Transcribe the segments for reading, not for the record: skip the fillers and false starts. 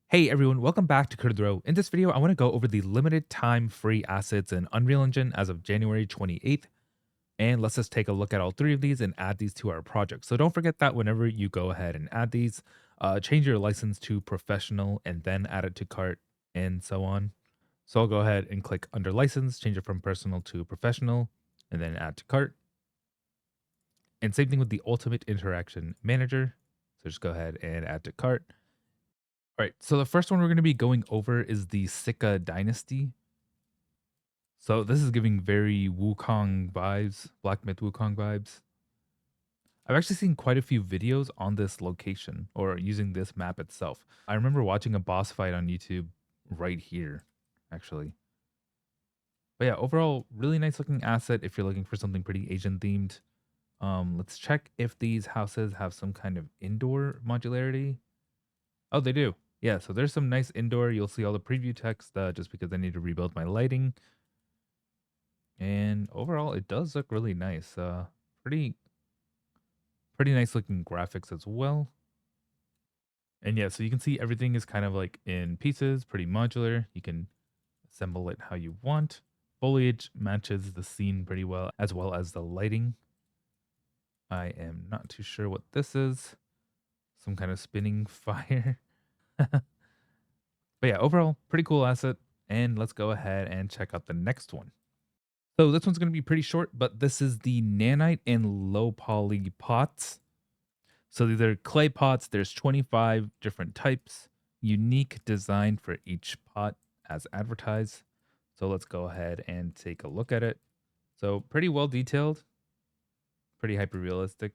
Hey everyone, welcome back to Code of the Row. In this video, I want to go over the limited time free assets in Unreal Engine as of January 28th. And let's just take a look at all three of these and add these to our project. So don't forget that whenever you go ahead and add these, change your license to professional and then add it to cart and so on. So I'll go ahead and click under license, change it from personal to professional, and then add to cart. And same thing with the ultimate interaction manager. So just go ahead and add to cart. All right, so the first one we're going to be going over is the Sika Dynasty. So this is giving very Wukong vibes, Black Myth Wukong vibes. I've actually seen quite a few videos on this location or using this map itself. I remember watching a boss fight on YouTube right here, actually. But yeah, overall, really nice looking asset if you're looking for something pretty Asian themed. Let's check if these houses have some kind of indoor modularity. Oh, they do. Yeah, so there's some nice indoor. You'll see all the preview text just because I need to rebuild my lighting. And overall, it does look really nice. Pretty nice looking graphics as well. And yeah, so you can see everything is kind of like in pieces, pretty modular. You can assemble it how you want. Foliage matches the scene pretty well as the lighting. I am not too sure what this is. Some kind of spinning fire. But yeah, overall, pretty cool asset. And let's go ahead and check out the next one. So this one's going to be pretty short, but this is the nanite and low poly pots. So these are clay pots. There's 25 different types, unique design for each pot as advertised. So let's go ahead and take a look at it. So pretty well detailed, pretty hyper realistic.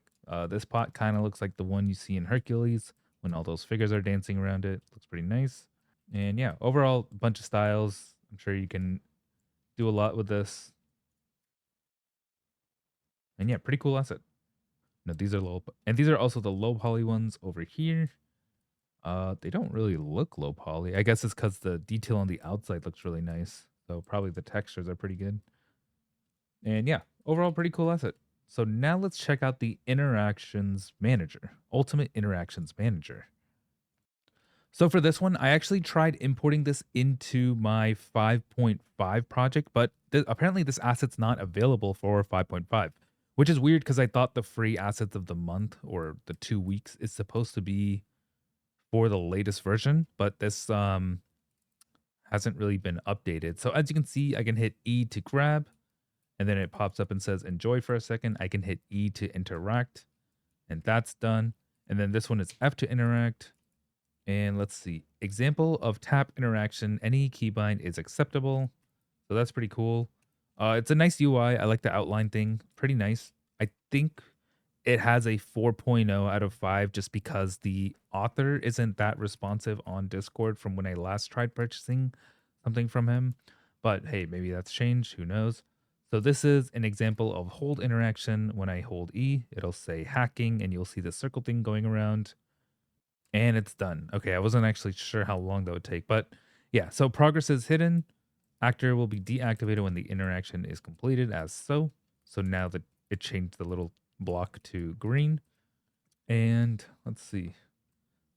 This pot kind of looks like the one you see in Hercules when all those figures are dancing around it. Looks pretty nice. And yeah, overall, a bunch of styles. I'm sure you can do a lot with this. And yeah, pretty cool asset. No, these are low, and these are also the low poly ones over here. They don't really look low poly. I guess it's because the detail on the outside looks really nice. So probably the textures are pretty good. And yeah, overall pretty cool asset. So now let's check out the interactions manager, ultimate interactions manager. So for this one, I actually tried importing this into my 5.5 project, but apparently this asset's not available for 5.5, which is weird because I thought the free assets of the month or the 2 weeks is supposed to be for the latest version, but this hasn't really been updated. So as you can see, I can hit E to grab, and then it pops up and says enjoy for a second. I can hit E to interact, and that's done. And then this one is F to interact. And let's see, example of tap interaction. Any keybind is acceptable. So that's pretty cool. It's a nice UI. I like the outline thing. Pretty nice. I think it has a 4.0 out of 5 just because the author isn't that responsive on Discord from when I last tried purchasing something from him. But hey, maybe that's changed. Who knows? So this is an example of hold interaction. When I hold E, it'll say hacking and you'll see the circle thing going around. And it's done. Okay, I wasn't actually sure how long that would take, but yeah, so progress is hidden. Actor will be deactivated when the interaction is completed as so. So now that it changed the little block to green. And let's see.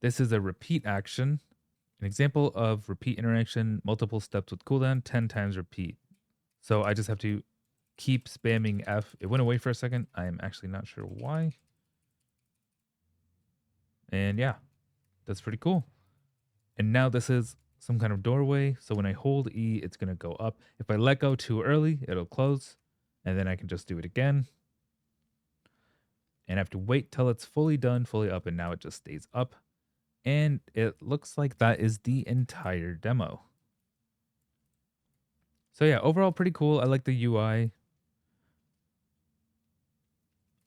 This is a repeat action. An example of repeat interaction, multiple steps with cooldown, 10 times repeat. So I just have to keep spamming F. It went away for a second. I am actually not sure why. And yeah, that's pretty cool. And now this is some kind of doorway. So when I hold E, it's going to go up. If I let go too early, it'll close. And then I can just do it again. And I have to wait till it's fully done, fully up. And now it just stays up. And it looks like that is the entire demo. So yeah, overall pretty cool. I like the UI.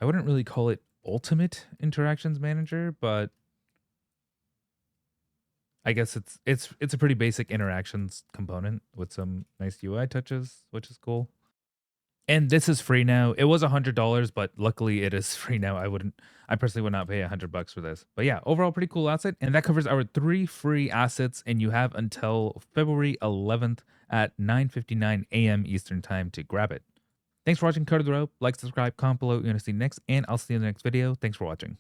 I wouldn't really call it ultimate interactions manager, but I guess it's a pretty basic interactions component with some nice UI touches, which is cool. And this is free now. It was $100, but luckily it is free now. I personally would not pay $100 for this. But yeah, overall pretty cool asset. And that covers our 3 free assets. And you have until February 11th at 9:59 a.m. Eastern time to grab it. Thanks for watching Code of the Rope. Like, subscribe, comment below what you want to see next, and I'll see you in the next video. Thanks for watching.